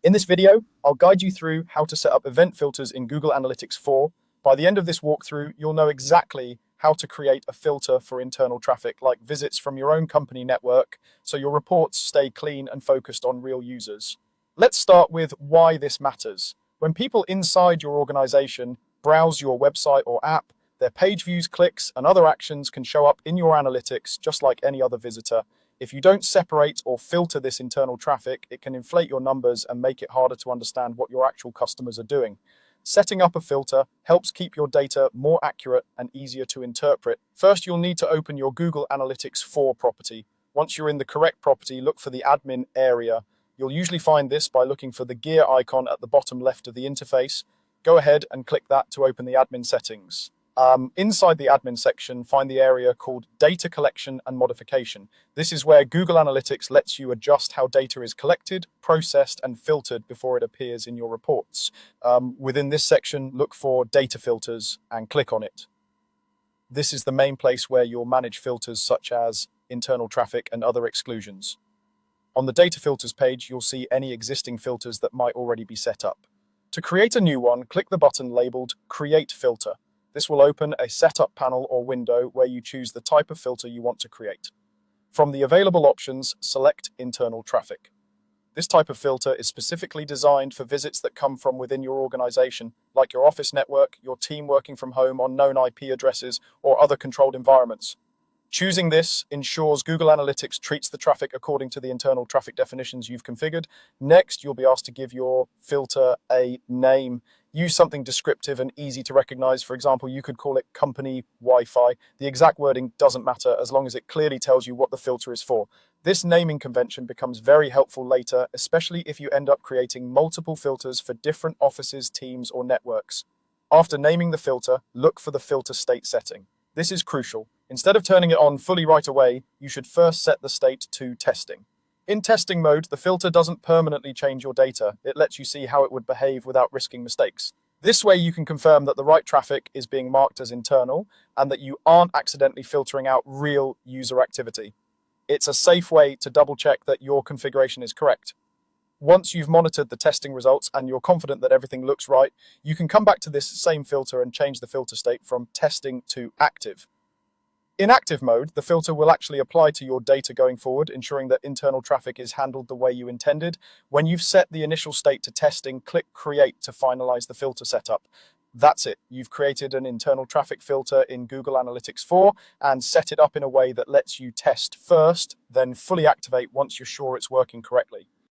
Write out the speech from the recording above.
In this video, I'll guide you through how to set up event filters in Google Analytics 4. By the end of this walkthrough, you'll know exactly how to create a filter for internal traffic, like visits from your own company network, so your reports stay clean and focused on real users. Let's start with why this matters. When people inside your organization browse your website or app, their page views, clicks, and other actions can show up in your analytics just like any other visitor. If you don't separate or filter this internal traffic, it can inflate your numbers and make it harder to understand what your actual customers are doing. Setting up a filter helps keep your data more accurate and easier to interpret. First, you'll need to open your Google Analytics 4 property. Once you're in the correct property, look for the admin area. You'll usually find this by looking for the gear icon at the bottom left of the interface. Go ahead and click that to open the admin settings. Inside the admin section, find the area called Data Collection and Modification. This is where Google Analytics lets you adjust how data is collected, processed, and filtered before it appears in your reports. Within this section, look for Data Filters and click on it. This is the main place where you'll manage filters such as internal traffic and other exclusions. On the Data Filters page, you'll see any existing filters that might already be set up. To create a new one, click the button labeled Create Filter. This will open a setup panel or window where you choose the type of filter you want to create. From the available options, select Internal Traffic. This type of filter is specifically designed for visits that come from within your organization, like your office network, your team working from home on known IP addresses, or other controlled environments. Choosing this ensures Google Analytics treats the traffic according to the internal traffic definitions you've configured. Next, you'll be asked to give your filter a name. Use something descriptive and easy to recognize. For example, you could call it Company Wi-Fi. The exact wording doesn't matter as long as it clearly tells you what the filter is for. This naming convention becomes very helpful later, especially if you end up creating multiple filters for different offices, teams, or networks. After naming the filter, look for the filter state setting. This is crucial. Instead of turning it on fully right away, you should first set the state to testing. In testing mode, the filter doesn't permanently change your data. It lets you see how it would behave without risking mistakes. This way you can confirm that the right traffic is being marked as internal and that you aren't accidentally filtering out real user activity. It's a safe way to double check that your configuration is correct. Once you've monitored the testing results and you're confident that everything looks right, you can come back to this same filter and change the filter state from testing to active. In active mode, the filter will actually apply to your data going forward, ensuring that internal traffic is handled the way you intended. When you've set the initial state to testing, click Create to finalize the filter setup. That's it. You've created an internal traffic filter in Google Analytics 4 and set it up in a way that lets you test first, then fully activate once you're sure it's working correctly.